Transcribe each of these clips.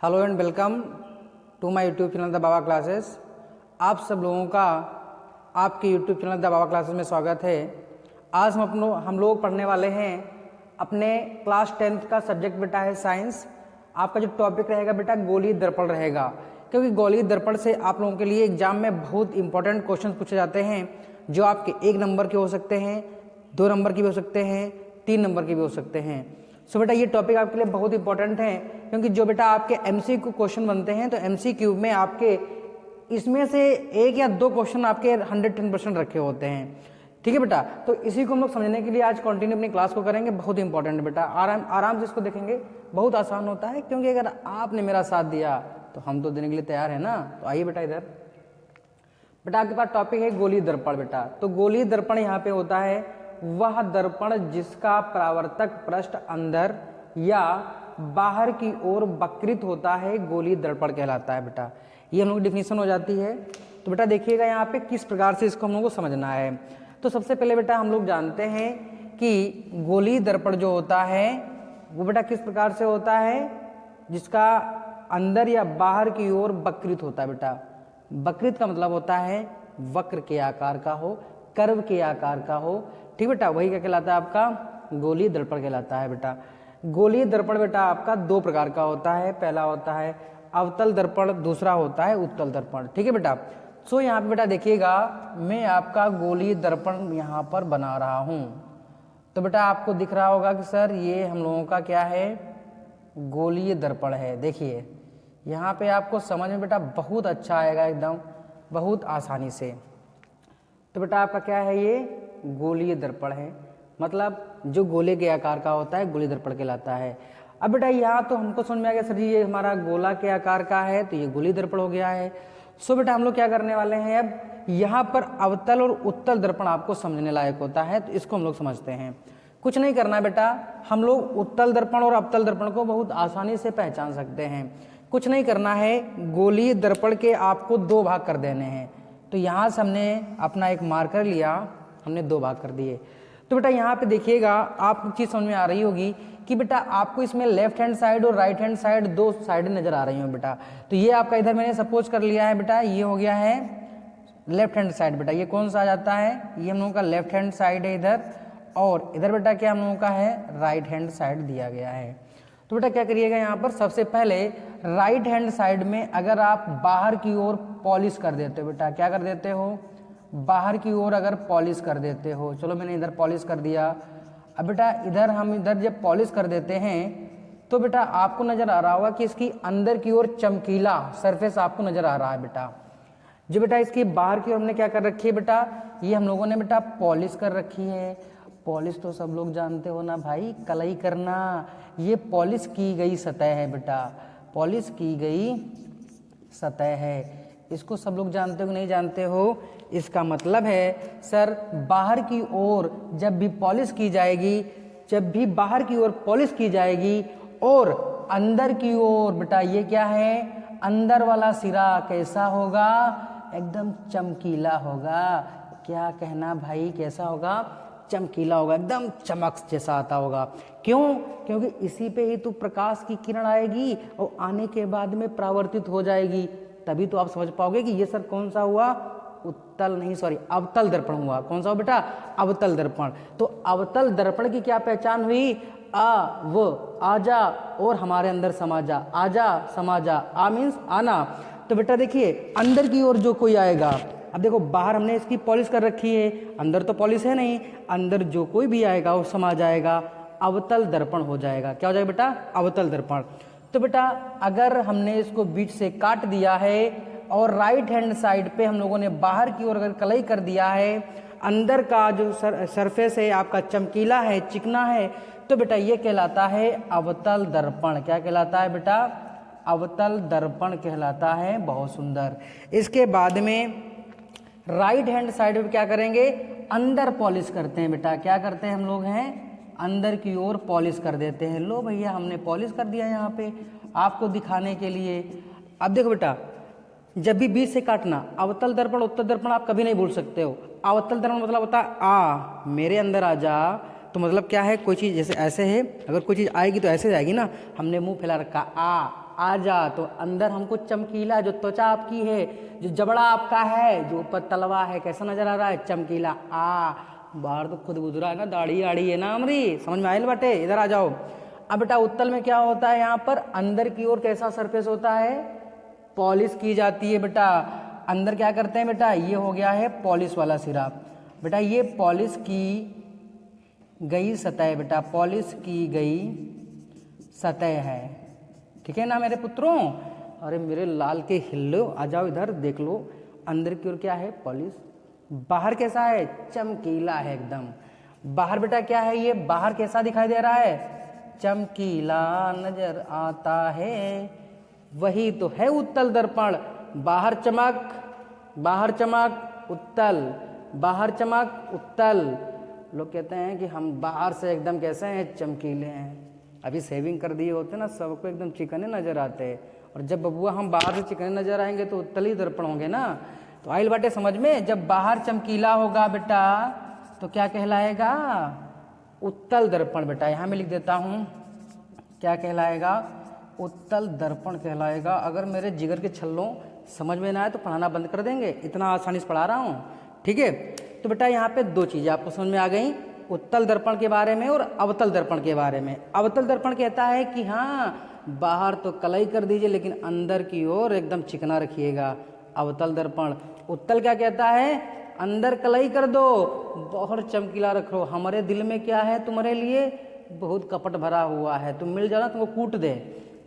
Hello and welcome to my YouTube channel the Baba classes. आप सब लोगों का आपके YouTube channel the Baba classes में स्वागत है। आज हम लोग पढ़ने वाले हैं अपने क्लास 10th का सब्जेक्ट बेटा है साइंस। आपका जो टॉपिक रहेगा बेटा गोलीय दर्पण रहेगा, क्योंकि गोलीय दर्पण से आप लोगों के लिए एग्जाम में बहुत इंपॉर्टेंट क्वेश्चन पूछे जाते हैं, जो आपके 1 नंबर के हो सकते हैं, 2 नंबर के भी हो सकते हैं, 3 नंबर के भी हो सकते हैं। सो बेटा ये टॉपिक आपके लिए बहुत इंपॉर्टेंट है, क्योंकि जो बेटा आपके एमसीक्यू क्वेश्चन बनते हैं तो एमसीक्यू में आपके इसमें से 1 या 2 क्वेश्चन आपके 110% रखे होते हैं। ठीक है बेटा, तो इसी को हम लोग समझने के लिए आज कंटिन्यू अपनी क्लास को करेंगे। बहुत इंपॉर्टेंट है बेटा, आराम से इसको देखेंगे, बहुत आसान होता है, क्योंकि अगर आपने मेरा साथ दिया तो हम तो देने के लिए तैयार है ना। तो आइए बेटा इधर, बेटा आपके पास टॉपिक है गोलीय दर्पण। बेटा तो गोलीय दर्पण यहाँ पे होता है वह दर्पण जिसका परावर्तक पृष्ठ अंदर या बाहर की ओर वक्रित होता है, गोलीय दर्पण कहलाता है। बेटा ये हम लोग डिफिनीशन हो जाती है। तो बेटा देखिएगा यहाँ पे किस प्रकार से इसको हम लोग को समझना है। तो सबसे पहले बेटा हम लोग जानते हैं कि गोलीय दर्पण जो होता है वो बेटा किस प्रकार से होता है, जिसका अंदर या बाहर की ओर वक्रित होता है। बेटा वक्रित का मतलब होता है वक्र के आकार का हो, कर्व के आकार का हो। ठीक बेटा, वही क्या कहलाता है, आपका गोलीय दर्पण कहलाता है। बेटा गोलीय दर्पण बेटा आपका 2 प्रकार का होता है। पहला होता है अवतल दर्पण, दूसरा होता है उत्तल दर्पण। ठीक है बेटा, सो यहाँ पे बेटा देखिएगा मैं आपका गोलीय दर्पण यहाँ पर बना रहा हूँ। तो बेटा आपको दिख रहा होगा कि सर ये हम लोगों का क्या है, गोलीय दर्पण है। देखिए यहाँ पे आपको समझ में बेटा बहुत अच्छा आएगा, एकदम बहुत आसानी से। तो बेटा आपका क्या है, ये गोलीय दर्पण है, मतलब जो गोले के आकार का होता है गोलीय दर्पण कहलाता है। अब बेटा यहाँ तो हमको समझ में आ गया सर जी ये हमारा गोला के आकार का है, तो ये गोलीय दर्पण हो गया है। सो बेटा हम लोग क्या करने वाले हैं, अब यहाँ पर अवतल और उत्तल दर्पण आपको समझने लायक होता है, तो इसको हम लोग समझते हैं। कुछ नहीं करना है बेटा, हम लोग उत्तल दर्पण और अवतल दर्पण को बहुत आसानी से पहचान सकते हैं। कुछ नहीं करना है, गोलीय दर्पण के आपको 2 भाग कर देने हैं। तो यहाँ से हमने अपना एक मार्कर लिया, हमने 2 भाग कर दिए। तो बेटा यहाँ पे देखिएगा आपको चीज़ समझ में आ रही होगी कि बेटा आपको इसमें लेफ्ट हैंड साइड और राइट हैंड साइड 2 साइड नजर आ रही हो बेटा। तो ये आपका इधर मैंने सपोज कर लिया है बेटा, ये हो गया है लेफ्ट हैंड साइड। बेटा ये कौन सा आ जाता है, ये हम लोगों का लेफ्ट हैंड साइड है इधर, और इधर बेटा क्या हम लोगों का है, राइट हैंड साइड दिया गया है। तो बेटा क्या करिएगा यहाँ पर, सबसे पहले राइट हैंड साइड में अगर आप बाहर की ओर पॉलिश कर देते हो, बेटा क्या कर देते हो, बाहर की ओर अगर पॉलिश कर देते हो। चलो मैंने इधर पॉलिश कर दिया। अब बेटा हम इधर जब पॉलिश कर देते हैं तो बेटा आपको नजर आ रहा होगा कि इसकी अंदर की ओर चमकीला सरफेस आपको नजर आ रहा है। बेटा जो बेटा इसकी बाहर की ओर हमने क्या कर रखी है बेटा, ये हम लोगों ने बेटा पॉलिश कर रखी है। पॉलिश तो सब लोग जानते हो ना भाई, कलई करना, ये पॉलिश की गई सतह है बेटा, पॉलिश की गई सतह है। इसको सब लोग जानते हो कि नहीं जानते हो, इसका मतलब है सर बाहर की ओर जब भी पॉलिश की जाएगी, जब भी बाहर की ओर पॉलिश की जाएगी और अंदर की ओर बेटा ये क्या है, अंदर वाला सिरा कैसा होगा, एकदम चमकीला होगा। क्या कहना भाई, कैसा होगा, चमकीला होगा, एकदम चमक जैसा आता होगा। क्यों, क्योंकि इसी पे ही तो प्रकाश की किरण आएगी और आने के बाद में परावर्तित हो जाएगी, तभी तो आप समझ पाओगे कि ये सर कौन सा हुआ, उत्तल नहीं सॉरी अवतल दर्पण हुआ। कौन सा हो बेटा, अवतल दर्पण। तो अवतल दर्पण की क्या पहचान हुई, आ वो आजा और हमारे अंदर समा जा, आजा समा जा, आ मीन्स आना। तो बेटा देखिए अंदर की ओर जो कोई आएगा, अब देखो बाहर हमने इसकी पॉलिश कर रखी है, अंदर तो पॉलिश है नहीं, अंदर जो कोई भी आएगा वो समा जाएगा, अवतल दर्पण हो जाएगा। क्या हो जाएगा बेटा, अवतल दर्पण। तो बेटा अगर हमने इसको बीच से काट दिया है और राइट हैंड साइड पे हम लोगों ने बाहर की ओर अगर कलई कर दिया है, अंदर का जो सरफेस है आपका चमकीला है, चिकना है, तो बेटा ये कहलाता है अवतल दर्पण। क्या कहलाता है बेटा, अवतल दर्पण कहलाता है। बहुत सुंदर। इसके बाद में राइट हैंड साइड पे क्या करेंगे, अंदर पॉलिश करते हैं। बेटा क्या करते हैं हम लोग हैं, अंदर की ओर पॉलिश कर देते हैं। लो भैया हमने पॉलिश कर दिया यहाँ पे आपको दिखाने के लिए। अब देखो बेटा जब भी बीच से काटना, अवतल दर्पण उत्तल दर्पण आप कभी नहीं भूल सकते हो। अवतल दर्पण मतलब होता है आ मेरे अंदर आ जा, तो मतलब क्या है, कोई चीज़ जैसे ऐसे है, अगर कोई चीज़ आएगी तो ऐसे जाएगी ना, हमने मुंह फैला रखा आ, आजा, तो अंदर हमको चमकीला, जो त्वचा आपकी है, जो जबड़ा आपका है, जो ऊपर तलवा है, कैसा नजर आ रहा है? चमकीला। आ, बाहर तो खुद गुजरा है ना, दाढ़ी आड़ी है ना हमारी, समझ में आयल बटे? इधर आ जाओ। अब बेटा उत्तल में क्या होता है? यहाँ पर अंदर की ओर कैसा सरफेस होता है? पॉलिश की जाती है बेटा। अंदर क्या करते हैं बेटा? ये हो गया है पॉलिश वाला सिरा। बेटा ये पॉलिश की गई सतह है बेटा, पॉलिश की गई सतह है, ठीक है ना मेरे पुत्रों? अरे मेरे लाल के हिल्लो, आ जाओ इधर देख लो। अंदर की ओर क्या है? पॉलिश। बाहर कैसा है? चमकीला है एकदम। बाहर बेटा क्या है? ये बाहर कैसा दिखाई दे रहा है? चमकीला नजर आता है। वही तो है उत्तल दर्पण। बाहर चमक, बाहर चमक, उत्तल, बाहर चमक, उत्तल। लोग कहते हैं कि हम बाहर से एकदम कैसे हैं? चमकीले हैं। अभी सेविंग कर दिए होते ना, सबको एकदम चिकने नजर आते हैं। और जब बबुआ हम बाहर से चिकने नजर आएंगे तो उत्तल ही दर्पण होंगे ना। तो आइल बाटे समझ में, जब बाहर चमकीला होगा बेटा तो क्या कहलाएगा? उत्तल दर्पण। बेटा यहाँ मैं लिख देता हूँ, क्या कहलाएगा? उत्तल दर्पण कहलाएगा। अगर मेरे जिगर के छल्लों समझ में ना आए तो पढ़ाना बंद कर देंगे, इतना आसानी से पढ़ा रहा हूँ, ठीक है? तो बेटा यहाँ पे दो चीज़ें आपको समझ में आ गई, उत्तल दर्पण के बारे में और अवतल दर्पण के बारे में। अवतल दर्पण कहता है कि हाँ बाहर तो कलई कर दीजिए लेकिन अंदर की ओर एकदम चिकना रखिएगा, अवतल दर्पण। उत्तल क्या कहता है? अंदर कलई कर दो, बहुत चमकीला रखो। हमारे दिल में क्या है तुम्हारे लिए? बहुत कपट भरा हुआ है, तुम मिल जाओ ना तुमको कूट दे।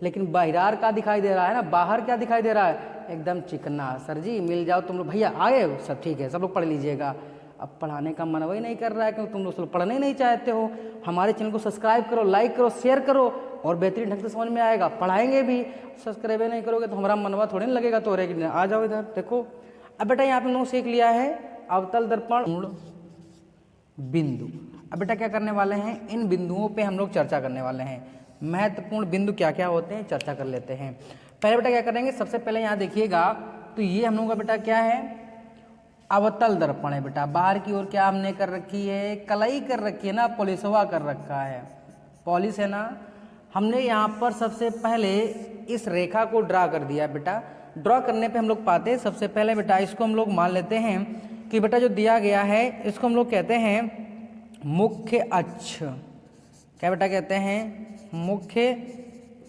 लेकिन बाहर क्या दिखाई दे रहा है ना? बाहर क्या दिखाई दे रहा है? एकदम चिकना। सर जी मिल जाओ तुम लोग, भैया आए हो सब, ठीक है सब लोग पढ़ लीजिएगा। अब पढ़ाने का मन वही नहीं कर रहा है क्योंकि तुम लोग पढ़ने ही नहीं चाहते हो। हमारे चैनल को सब्सक्राइब करो, लाइक करो, शेयर करो और बेहतरीन ढंग से समझ में आएगा। पढ़ाएंगे भी, सब्सक्राइब नहीं करोगे तो हमारा मनवा थोड़ी नहीं लगेगा। तो रहेगी, आ जाओ इधर देखो। अब बेटा यहाँ पे लोग सीख लिया है अवतल दर्पण, बिंदु। अब बेटा क्या करने वाले हैं? इन बिंदुओं पे हम लोग चर्चा करने वाले हैं। महत्वपूर्ण बिंदु क्या क्या होते हैं चर्चा कर लेते हैं। पहले बेटा क्या करेंगे? सबसे पहले यहाँ देखिएगा तो ये हम लोगों का बेटा क्या है? अवतल दर्पण है बेटा। बाहर की ओर क्या हमने कर रखी है? कलई कर रखी है ना, पॉलिशवा कर रखा है, पॉलिश है ना। हमने यहाँ पर सबसे पहले इस रेखा को ड्रा कर दिया बेटा। ड्रॉ करने पे हम लोग पाते हैं सबसे पहले बेटा इसको हम लोग मान लेते हैं कि बेटा जो दिया गया है इसको हम लोग कहते हैं मुख्य अक्ष। क्या बेटा कहते हैं? मुख्य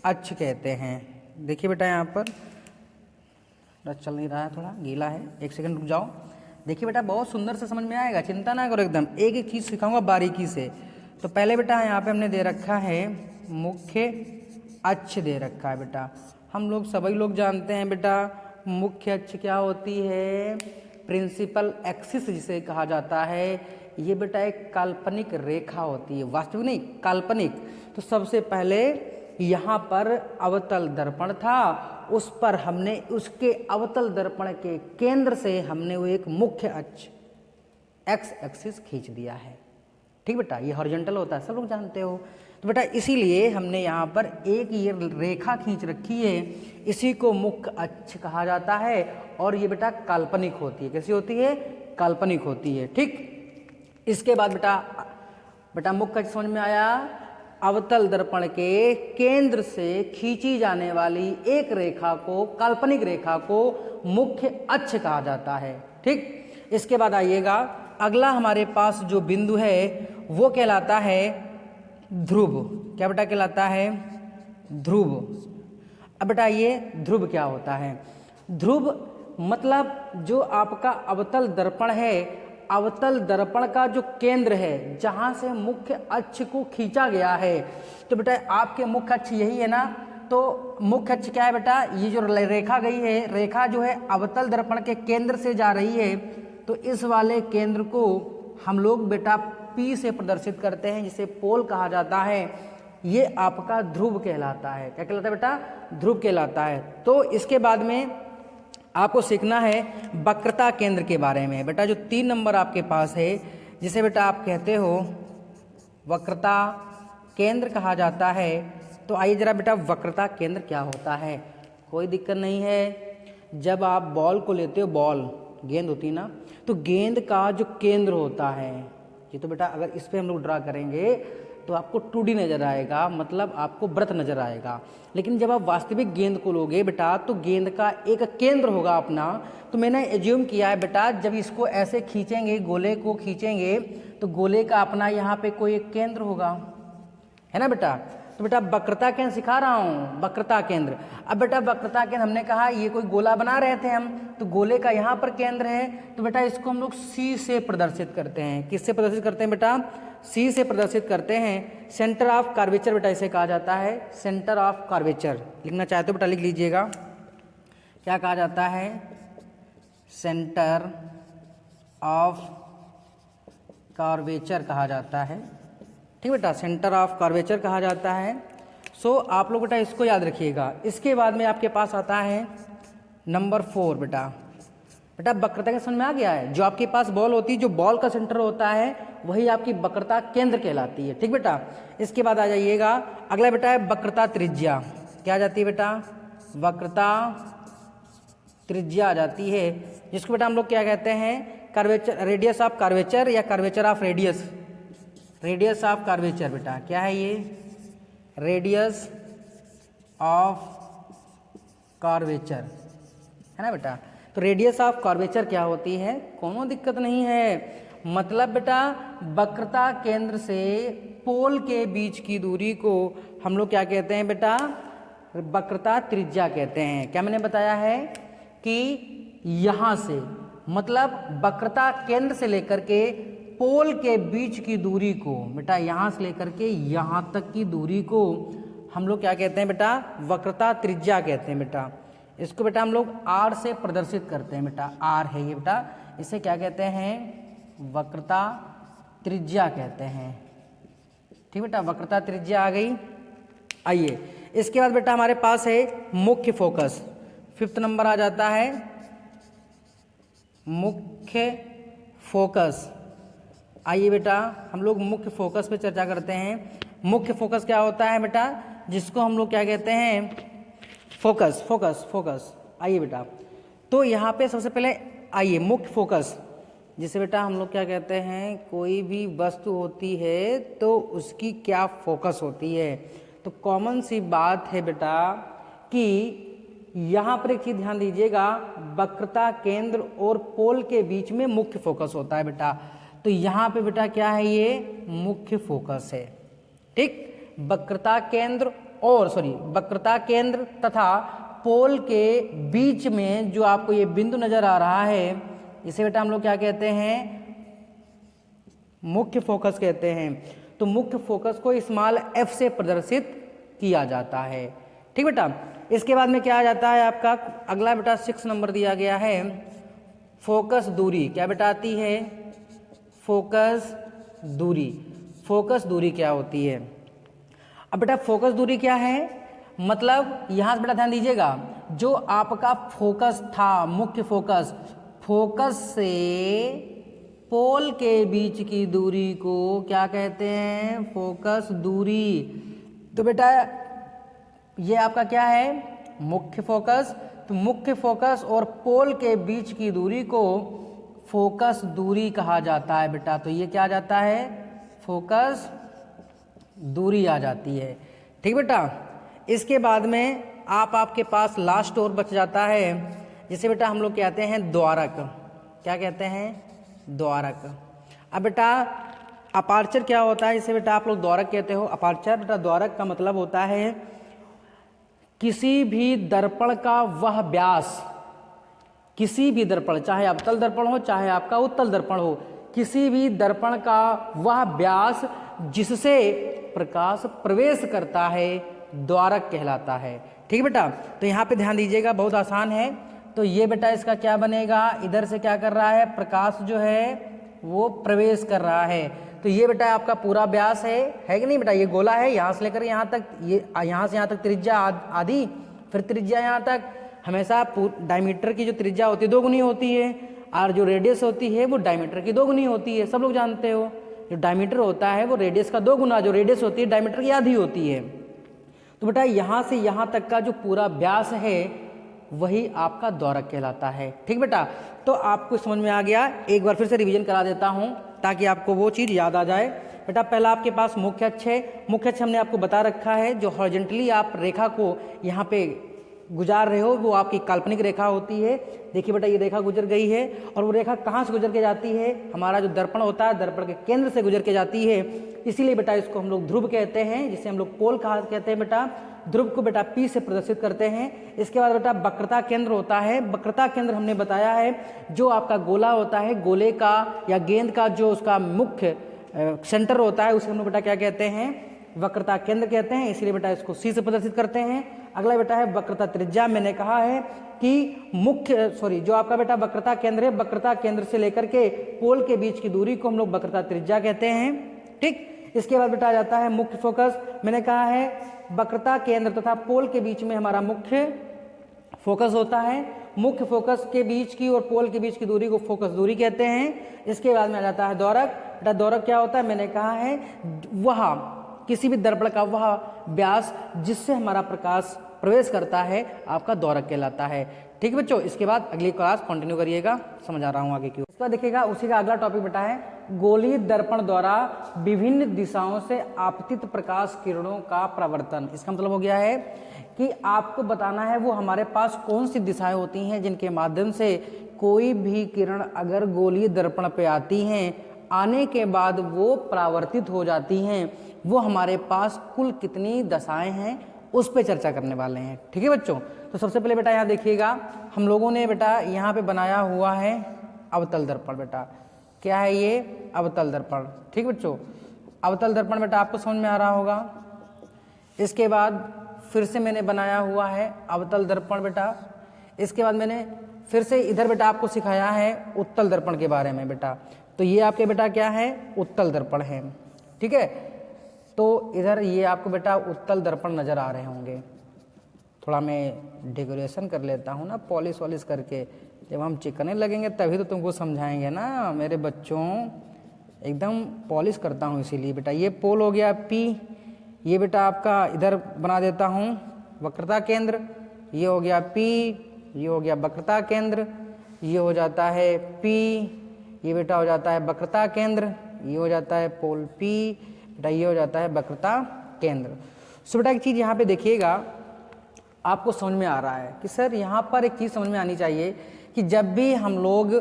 अक्ष कहते हैं। देखिए बेटा यहाँ पर चल नहीं रहा है, थोड़ा गीला है, एक सेकंड रुक जाओ। देखिए बेटा बहुत सुंदर से समझ में आएगा, चिंता ना करो, एकदम एक एक चीज़ सिखाऊंगा बारीकी से। तो पहले बेटा यहाँ पे हमने दे रखा है मुख्य अक्ष दे रखा है बेटा। हम लोग सभी लोग जानते हैं बेटा मुख्य अक्ष क्या होती है? प्रिंसिपल एक्सिस जिसे कहा जाता है। ये बेटा एक काल्पनिक रेखा होती है, वास्तविक नहीं, काल्पनिक। तो सबसे पहले यहाँ पर अवतल दर्पण था, उस पर हमने उसके अवतल दर्पण के केंद्र से हमने वो एक मुख्य अक्ष एक्स एक्सिस खींच दिया है। ठीक बेटा, ये हॉरिजॉन्टल होता है, सब लोग जानते हो। तो बेटा इसीलिए हमने यहाँ पर एक ये रेखा खींच रखी है, इसी को मुख्य अक्ष कहा जाता है। और ये बेटा काल्पनिक होती है। कैसी होती है? काल्पनिक होती है। ठीक, इसके बाद बेटा मुख्य अक्ष समझ में आया। अवतल दर्पण के केंद्र से खींची जाने वाली एक रेखा को, काल्पनिक रेखा को मुख्य अक्ष कहा जाता है। ठीक, इसके बाद आइएगा अगला हमारे पास जो बिंदु है वो कहलाता है ध्रुव। क्या बेटा कहलाता है? ध्रुव। अब बेटा ये ध्रुव क्या होता है? ध्रुव मतलब जो आपका अवतल दर्पण है, अवतल दर्पण का जो केंद्र है जहां से मुख्य अक्ष को खींचा गया है। तो बेटा आपके मुख्य अक्ष यही है ना, तो मुख्य अक्ष क्या है बेटा? ये जो रेखा गई है, रेखा जो है अवतल दर्पण के केंद्र से जा रही है, तो इस वाले केंद्र को हम लोग बेटा P से प्रदर्शित करते हैं, जिसे पोल कहा जाता है। ये आपका ध्रुव कहलाता है। क्या कहलाता है बेटा? ध्रुव कहलाता है। तो इसके बाद में आपको सीखना है वक्रता केंद्र के बारे में। बेटा जो 3 नंबर आपके पास है, जिसे बेटा आप कहते हो वक्रता केंद्र कहा जाता है। तो आइए जरा बेटा वक्रता केंद्र क्या होता है। कोई दिक्कत नहीं है। जब आप बॉल को लेते हो, बॉल गेंद होती है ना, तो गेंद का जो केंद्र होता है, ये तो बेटा अगर इस पे हम लोग ड्रा करेंगे तो आपको 2D नज़र आएगा, मतलब आपको वृत्त नज़र आएगा। लेकिन जब आप वास्तविक गेंद को लोगे बेटा तो गेंद का एक केंद्र होगा अपना। तो मैंने एज्यूम किया है बेटा, जब इसको ऐसे खींचेंगे, गोले को खींचेंगे, तो गोले का अपना यहाँ पे कोई एक केंद्र होगा, है ना बेटा। तो बेटा वक्रता केंद्र सिखा रहा हूँ, वक्रता केंद्र। अब बेटा वक्रता केंद्र हमने कहा ये कोई गोला बना रहे थे हम, तो गोले का यहाँ पर केंद्र है। तो बेटा इसको हम लोग C से प्रदर्शित करते हैं। किससे प्रदर्शित करते हैं बेटा? C से प्रदर्शित करते हैं। सेंटर ऑफ कर्वेचर बेटा इसे कहा जाता है, सेंटर ऑफ कर्वेचर। लिखना चाहते हो बेटा लिख लीजिएगा, क्या कहा जाता है? सेंटर ऑफ कर्वेचर कहा जाता है। ठीक बेटा, सेंटर ऑफ कर्वेचर कहा जाता है। सो आप लोग बेटा इसको याद रखिएगा। इसके बाद में आपके पास आता है नंबर 4 बेटा। बेटा वक्रता के समझ में आ गया है? जो आपके पास बॉल होती है, जो बॉल का सेंटर होता है, वही आपकी वक्रता केंद्र कहलाती है। ठीक बेटा, इसके बाद आ जाइएगा अगला बेटा है वक्रता त्रिज्या। क्या आ जाती है बेटा? वक्रता त्रिज्या आ जाती है, जिसको बेटा हम लोग क्या कहते हैं? कर्वेचर, रेडियस ऑफ कर्वेचर या curvature of radius, radius of curvature. बेटा क्या है ये? रेडियस ऑफ कर्वेचर, है ना बेटा। तो रेडियस ऑफ कर्वेचर क्या होती है? कोनो दिक्कत नहीं है। मतलब बेटा वक्रता केंद्र से पोल के बीच की दूरी को हम लोग क्या कहते हैं बेटा? वक्रता त्रिज्या कहते हैं। क्या मैंने बताया है कि यहाँ से, मतलब वक्रता केंद्र से लेकर के पोल के बीच की दूरी को बेटा, यहाँ से लेकर के यहाँ तक की दूरी को हम लोग क्या कहते हैं बेटा? वक्रता त्रिज्या कहते हैं बेटा। इसको बेटा हम लोग R से प्रदर्शित करते हैं बेटा, R है ये बेटा, इसे क्या कहते हैं? वक्रता त्रिज्या कहते हैं। ठीक बेटा, वक्रता त्रिज्या आ गई। आइए इसके बाद बेटा हमारे पास है मुख्य फोकस। 5th नंबर आ जाता है मुख्य फोकस। आइए बेटा हम लोग मुख्य फोकस पे चर्चा करते हैं। मुख्य फोकस क्या होता है बेटा? जिसको हम लोग क्या कहते हैं? Focus, focus, focus. आइए बेटा, तो यहाँ पे सबसे पहले आइए मुख्य फोकस, जिसे बेटा हम लोग क्या कहते हैं? कोई भी वस्तु होती है तो उसकी क्या फोकस होती है। तो कॉमन सी बात है बेटा कि यहाँ पर एक चीज ध्यान दीजिएगा, वक्रता केंद्र और पोल के बीच में मुख्य फोकस होता है बेटा। तो यहाँ पे बेटा क्या है? ये मुख्य फोकस है। ठीक, वक्रता केंद्र और वक्रता केंद्र तथा पोल के बीच में जो आपको ये बिंदु नजर आ रहा है, इसे बेटा हम लोग क्या कहते हैं? मुख्य फोकस कहते हैं। तो मुख्य फोकस को स्मॉल f से प्रदर्शित किया जाता है। ठीक बेटा, इसके बाद में क्या आ जाता है आपका? अगला बेटा 6 नंबर दिया गया है फोकस दूरी। क्या बेटा आती है? फोकस दूरी। फोकस दूरी क्या होती है? अब बेटा फोकस दूरी क्या है? मतलब यहां से बेटा ध्यान दीजिएगा, जो आपका फोकस था, मुख्य फोकस, फोकस से पोल के बीच की दूरी को क्या कहते हैं? फोकस दूरी। तो बेटा ये आपका क्या है? मुख्य फोकस। तो मुख्य फोकस और पोल के बीच की दूरी को फोकस दूरी कहा जाता है बेटा। तो ये क्या आ जाता है? फोकस दूरी आ जाती है। ठीक बेटा, इसके बाद में आपके पास लास्ट और बच जाता है, जिसे बेटा हम लोग कहते हैं द्वारक। क्या कहते हैं? द्वारक। अब बेटा अपार्चर क्या होता है? इसे बेटा आप लोग द्वारक कहते हो। अपार्चर बेटा, द्वारक का मतलब होता है किसी भी दर्पण का वह व्यास, किसी भी दर्पण, चाहे अवतल दर्पण हो चाहे आपका उत्तल दर्पण हो, किसी भी दर्पण का वह व्यास जिससे प्रकाश प्रवेश करता है, द्वारक कहलाता है। ठीक बेटा, तो यहाँ पे ध्यान दीजिएगा, बहुत आसान है। तो ये बेटा इसका क्या बनेगा? इधर से क्या कर रहा है? प्रकाश जो है वो प्रवेश कर रहा है। तो ये बेटा आपका पूरा व्यास है कि नहीं बेटा? ये गोला है, यहाँ से लेकर यहाँ तक, ये यहाँ से यहाँ तक त्रिज्या आधी, फिर त्रिज्या यहाँ तक। हमेशा डायमीटर की जो त्रिज्या होती है 2 गुनी होती है, और जो रेडियस होती है वो डायमीटर की 2 गुनी होती है। सब लोग जानते हो, जो डायमीटर होता है वो रेडियस का 2 गुना, जो रेडियस होती है डायमीटर की आधी होती है। तो बेटा यहाँ से यहाँ तक का जो पूरा व्यास है वही आपका द्वारक कहलाता है। ठीक बेटा, तो आपको समझ में आ गया। एक बार फिर से रिवीजन करा देता हूँ ताकि आपको वो चीज़ याद आ जाए। बेटा पहला आपके पास मुख्य अक्ष है। मुख्य अक्ष हमने आपको बता रखा है, जो हॉरिजॉन्टली आप रेखा को यहाँ पे गुजार रहे हो वो आपकी काल्पनिक रेखा होती है। देखिए बेटा ये रेखा गुजर गई है और वो रेखा कहाँ से गुजर के जाती है, हमारा जो दर्पण होता है दर्पण के केंद्र से गुजर के जाती है। इसीलिए बेटा इसको हम लोग ध्रुव कहते हैं, जिसे हम लोग पोल कहा कहते हैं। बेटा ध्रुव को बेटा P से प्रदर्शित करते हैं। इसके बाद बेटा वक्रता केंद्र होता है। वक्रता केंद्र हमने बताया है जो आपका गोला होता है, गोले का या गेंद का जो उसका मुख्य सेंटर होता है उसे हम लोग बेटा क्या कहते हैं, वक्रता केंद्र कहते हैं। इसलिए बेटा इसको C से प्रदर्शित करते हैं। अगला बेटा है वक्रता त्रिज्या। मैंने कहा है कि जो आपका बेटा वक्रता केंद्र है, वक्रता केंद्र से लेकर के पोल के बीच की दूरी को हम लोग वक्रता त्रिज्या कहते हैं। ठीक, इसके बाद बेटा आ जाता है मुख्य फोकस। मैंने कहा है वक्रता केंद्र तथा पोल के बीच में हमारा मुख्य फोकस होता है। मुख्य फोकस के बीच की और पोल के बीच की दूरी को फोकस दूरी कहते हैं। इसके बाद में आ जाता है दौरक। बेटा दौरक क्या होता है, मैंने कहा है वह किसी भी दर्पण का वह व्यास जिससे हमारा प्रकाश प्रवेश करता है आपका दौरक कहलाता है। ठीक है बच्चों, इसके बाद अगली क्लास कंटिन्यू करिएगा, समझा रहा हूँ आगे क्यों। इसका देखिएगा उसी का अगला टॉपिक बेटा है गोलीय दर्पण द्वारा विभिन्न दिशाओं से आपतित प्रकाश किरणों का प्रवर्तन। इसका मतलब हो गया है कि आपको बताना है वो हमारे पास कौन सी दिशाएं होती हैं जिनके माध्यम से कोई भी किरण अगर गोलीय दर्पण पे आती हैं, आने के बाद वो परावर्तित हो जाती हैं, वो हमारे पास कुल कितनी दशाएं हैं उस पे चर्चा करने वाले हैं। ठीक है बच्चों, तो सबसे पहले बेटा यहाँ देखिएगा हम लोगों ने बेटा यहाँ पे बनाया हुआ है अवतल दर्पण। बेटा क्या है ये, अवतल दर्पण। ठीक बच्चों, अवतल दर्पण बेटा आपको समझ में आ रहा होगा। इसके बाद फिर से मैंने बनाया हुआ है अवतल दर्पण बेटा। इसके बाद मैंने फिर से इधर बेटा आपको सिखाया है उत्तल दर्पण के बारे में बेटा। तो ये आपके बेटा क्या है, उत्तल दर्पण है। ठीक है, तो इधर ये आपको बेटा उत्तल दर्पण नज़र आ रहे होंगे। थोड़ा मैं डेकोरेशन कर लेता हूँ ना, पॉलिश वॉलिश करके। जब हम चिकने लगेंगे तभी तो तुमको समझाएंगे ना मेरे बच्चों, एकदम पॉलिश करता हूँ इसीलिए बेटा। ये पोल हो गया P, ये बेटा आपका इधर बना देता हूँ वक्रता केंद्र। ये हो गया P, ये हो गया वक्रता केंद्र, ये हो जाता है P, ये बेटा हो जाता है वक्रता केंद्र, ये हो जाता है पोल P, बेटा ये हो जाता है वक्रता केंद्र। सो बेटा एक चीज़ यहाँ पे देखिएगा, आपको समझ में आ रहा है कि सर यहाँ पर एक चीज़ समझ में आनी चाहिए कि जब भी हम लोग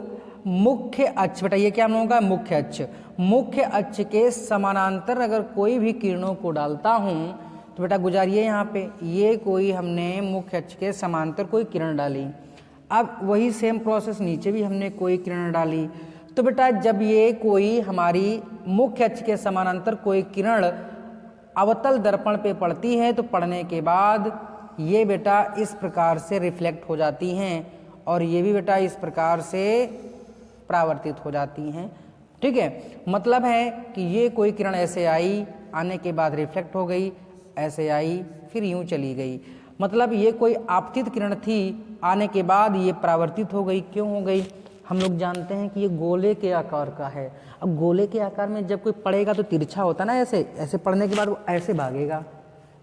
मुख्य अक्ष, बेटा ये क्या हम लोगों का मुख्य अक्ष, मुख्य अक्ष के समानांतर अगर कोई भी किरणों को डालता हूँ तो बेटा गुजारिए यहाँ पे, ये कोई हमने मुख्य अक्ष के समांतर कोई किरण डाली। अब वही सेम प्रोसेस नीचे भी हमने कोई किरण डाली। तो बेटा जब ये कोई हमारी मुख्य अक्ष के समानांतर कोई किरण अवतल दर्पण पे पड़ती है तो पड़ने के बाद ये बेटा इस प्रकार से रिफ्लेक्ट हो जाती हैं और ये भी बेटा इस प्रकार से परावर्तित हो जाती हैं। ठीक है, मतलब है कि ये कोई किरण ऐसे आई, आने के बाद रिफ्लेक्ट हो गई, ऐसे आई, फिर यूं चली गई। मतलब ये कोई आपतित किरण थी, आने के बाद ये परावर्तित हो गई। क्यों हो गई, हम लोग जानते हैं कि ये गोले के आकार का है। अब गोले के आकार में जब कोई पड़ेगा तो तिरछा होता ना, ऐसे ऐसे पड़ने के बाद वो ऐसे भागेगा।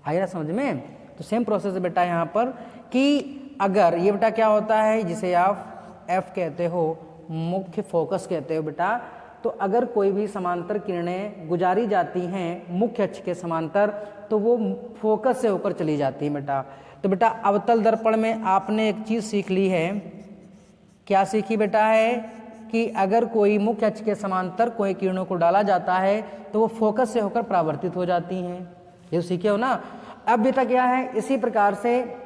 आएगा समझ में? तो सेम प्रोसेस है बेटा यहाँ पर कि अगर ये बेटा क्या होता है जिसे आप F कहते हो, मुख्य फोकस कहते हो बेटा। तो अगर कोई भी समांतर किरणें गुजारी जाती हैं मुख्य अक्ष के समांतर तो वो फोकस से होकर चली जाती है बेटा। तो बेटा अवतल दर्पण में आपने एक चीज़ सीख ली है। क्या सीखी बेटा है कि अगर कोई मुख्य अक्ष के समांतर कोई किरणों को डाला जाता है तो वो फोकस से होकर परावर्तित हो जाती हैं। ये सीखे हो ना। अब बेटा क्या है, इसी प्रकार से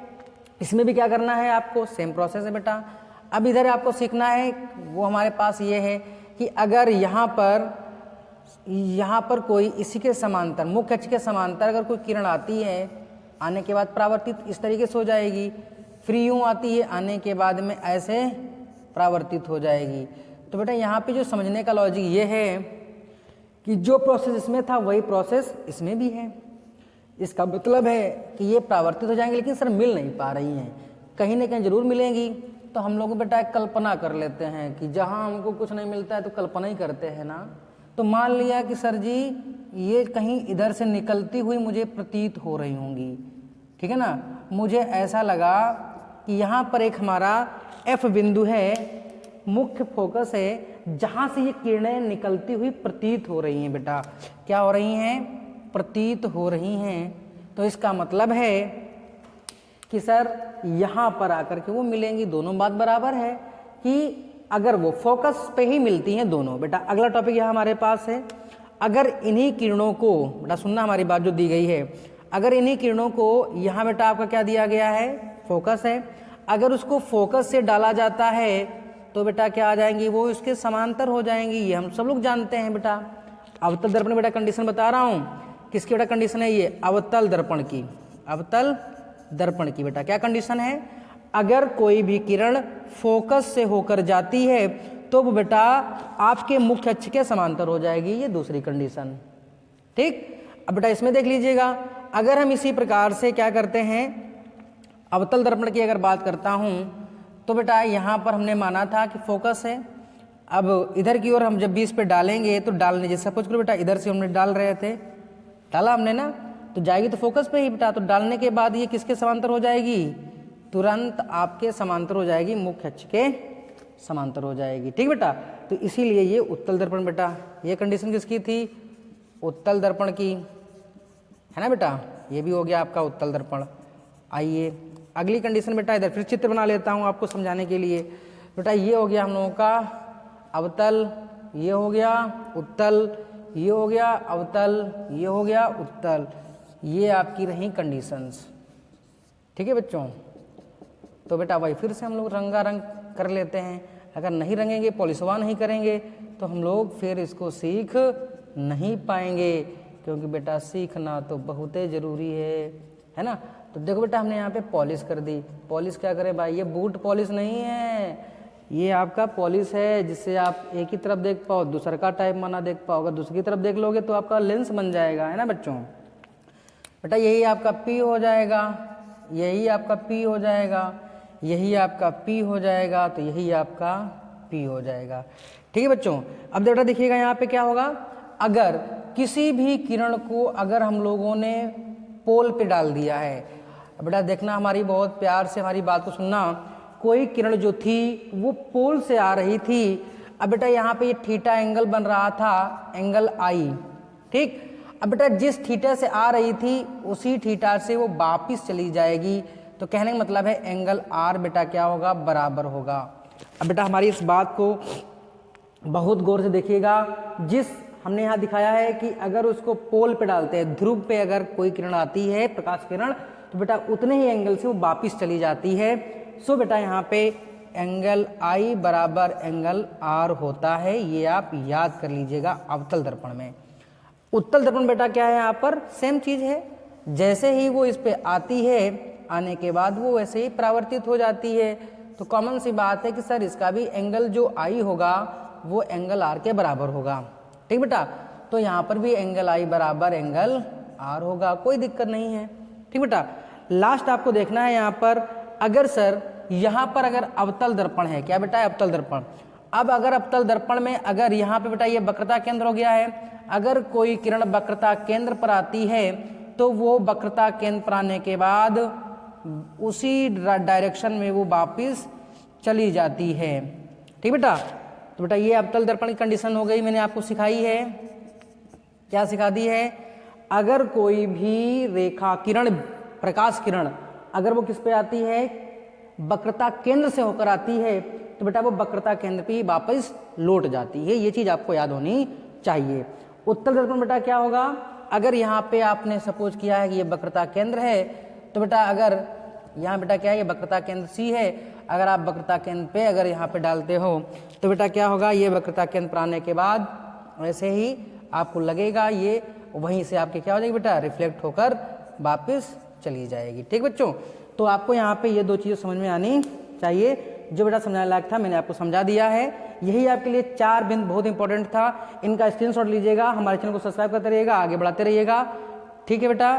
इसमें भी क्या करना है आपको, सेम प्रोसेस है बेटा। अब इधर आपको सीखना है, वो हमारे पास ये है कि अगर यहाँ पर कोई इसी के समांतर मुख्य अक्ष के समांतर अगर कोई किरण आती है, आने के बाद परावर्तित इस तरीके से हो जाएगी, फिर यूँ आती है, आने के बाद में ऐसे परावर्तित हो जाएगी। तो बेटा यहाँ पे जो समझने का लॉजिक ये है कि जो प्रोसेस इसमें था वही प्रोसेस इसमें भी है। इसका मतलब है कि ये परावर्तित हो जाएंगे, लेकिन सर मिल नहीं पा रही हैं, कहीं ना कहीं जरूर मिलेंगी। तो हम लोग बेटा एक कल्पना कर लेते हैं कि जहाँ हमको कुछ नहीं मिलता है तो कल्पना ही करते हैं ना। तो मान लिया कि सर जी ये कहीं इधर से निकलती हुई मुझे प्रतीत हो रही होंगी, ठीक है ना। मुझे ऐसा लगा कि यहाँ पर एक हमारा F बिंदु है, मुख्य फोकस है, जहां से ये किरणें निकलती हुई प्रतीत हो रही हैं बेटा। क्या हो रही हैं? प्रतीत हो रही हैं। तो इसका मतलब है कि सर यहाँ पर आकर के वो मिलेंगी। दोनों बात बराबर है कि अगर वो फोकस पे ही मिलती हैं दोनों। बेटा अगला टॉपिक यहाँ हमारे पास है, अगर इन्हीं किरणों को, बेटा सुनना हमारी बात जो दी गई है, अगर इन्हीं किरणों को यहाँ बेटा आपका क्या दिया गया है? फोकस है। अगर उसको फोकस से डाला जाता है तो बेटा क्या आ जाएंगी? वो इसके समांतर हो जाएंगी। ये हम सब लोग जानते हैं बेटा। अवतल दर्पण बेटा कंडीशन बता रहा हूँ, किसकी बेटा कंडीशन है ये? अवतल दर्पण की। अवतल दर्पण की बेटा क्या कंडीशन है? अगर कोई भी किरण फोकस से होकर जाती है तो वो बेटा आपके मुख्य अक्ष के समांतर हो जाएगी। ये दूसरी कंडीशन। ठीक, अब बेटा इसमें देख लीजिएगा, अगर हम इसी प्रकार से क्या करते हैं, अवतल दर्पण की अगर बात करता हूं तो बेटा यहाँ पर हमने माना था कि फोकस है। अब इधर की ओर हम जब भी इस पे डालेंगे तो डालने, जैसे सपोज करो बेटा इधर से हमने डाल रहे थे, डाला हमने ना, तो जाएगी तो फोकस पे ही बेटा। तो डालने के बाद ये किसके समांतर हो जाएगी? तुरंत आपके समांतर हो जाएगी, मुख्य अक्ष के समांतर हो जाएगी। ठीक बेटा, तो इसीलिए ये उत्तल दर्पण बेटा, ये कंडीशन किसकी थी? उत्तल दर्पण की, है ना बेटा। ये भी हो गया आपका उत्तल दर्पण। आइए अगली कंडीशन बेटा, इधर फिर चित्र बना लेता हूँ आपको समझाने के लिए। बेटा ये हो गया हम लोगों का अवतल, ये हो गया उत्तल, ये हो गया अवतल, ये हो गया उत्तल। ये आपकी रही कंडीशंस। ठीक है बच्चों, तो बेटा वही फिर से हम लोग रंगारंग कर लेते हैं। अगर नहीं रंगेंगे, पॉलिशवा नहीं करेंगे तो हम लोग फिर इसको सीख नहीं पाएंगे, क्योंकि बेटा सीखना तो बहुत ही जरूरी है ना। तो देखो बेटा हमने यहाँ पे पॉलिश कर दी। पॉलिश क्या करें भाई? ये बूट पॉलिश नहीं है, ये आपका पॉलिश है जिससे आप एक ही तरफ देख पाओ, दूसरा का टाइप माना देख पाओ। अगर दूसरी तरफ देख लोगे तो आपका लेंस बन जाएगा, है ना बच्चों। बेटा यही आपका P हो जाएगा, यही आपका P हो जाएगा, यही आपका P हो जाएगा, तो यही आपका P हो जाएगा। ठीक है बच्चों। अब बेटा देखिएगा यहाँ पे क्या होगा, अगर किसी भी किरण को अगर हम लोगों ने पोल पे डाल दिया है, बेटा देखना हमारी बहुत प्यार से हमारी बात को सुनना। कोई किरण जो थी वो पोल से आ रही थी। अब बेटा यहाँ पे ये थीटा एंगल बन रहा था, एंगल आई। ठीक, अब बेटा जिस थीटा से आ रही थी उसी थीटा से वो वापिस चली जाएगी। तो कहने का मतलब है एंगल आर बेटा क्या होगा? बराबर होगा। अब बेटा हमारी इस बात को बहुत गौर से देखिएगा। जिस हमने यहाँ दिखाया है कि अगर उसको पोल पे डालते हैं, ध्रुव पे अगर कोई किरण आती है, प्रकाश किरण, तो बेटा उतने ही एंगल से वो वापिस चली जाती है। सो बेटा यहाँ पे एंगल आई बराबर एंगल आर होता है। ये आप याद कर लीजिएगा अवतल दर्पण में। उत्तल दर्पण बेटा क्या है? यहाँ पर सेम चीज है, जैसे ही वो इस पे आती है, आने के बाद वो वैसे ही परावर्तित हो जाती है। तो कॉमन सी बात है कि सर इसका भी एंगल जो आई होगा वो एंगल आर के बराबर होगा। ठीक बेटा, तो यहाँ पर भी एंगल आई बराबर एंगल आर होगा, कोई दिक्कत नहीं है। ठीक बेटा, लास्ट आपको देखना है यहाँ पर, अगर सर यहाँ पर अगर अवतल दर्पण है, क्या बेटा? अवतल दर्पण। अब अगर अवतल दर्पण में अगर यहाँ पे बेटा ये वक्रता केंद्र हो गया है, अगर कोई किरण वक्रता केंद्र पर आती है तो वो वक्रता केंद्र पर आने के बाद उसी डायरेक्शन में वो वापिस चली जाती है। ठीक बेटा, तो बेटा ये अवतल दर्पण की कंडीशन हो गई, मैंने आपको सिखाई है। क्या सिखा दी है? अगर कोई भी रेखा किरण, प्रकाश किरण, अगर वो किस पे आती है? वक्रता केंद्र से होकर आती है, तो बेटा वो वक्रता केंद्र पे ही वापस लौट जाती है। ये चीज आपको याद होनी चाहिए। उत्तल दर्पण बेटा क्या होगा? अगर यहाँ पे आपने सपोज किया है कि ये वक्रता केंद्र है, तो बेटा अगर यहाँ बेटा क्या है? ये वक्रता केंद्र C है। अगर आप वक्रता केंद्र पे अगर यहाँ पे डालते हो तो बेटा क्या होगा? ये वक्रता केंद्र पर आने के बाद वैसे ही आपको लगेगा ये वहीं से आपके क्या हो जाएगी बेटा? रिफ्लेक्ट होकर वापस चली जाएगी। ठीक बच्चों, तो आपको यहाँ पे ये दो चीज़ें समझ में आनी चाहिए। जो बेटा समझाने लायक था मैंने आपको समझा दिया है। यही आपके लिए 4 बिंदु बहुत इंपॉर्टेंट था, इनका स्क्रीनशॉट लीजिएगा, हमारे चैनल को सब्सक्राइब करते रहिएगा, आगे बढ़ाते रहिएगा। ठीक है बेटा।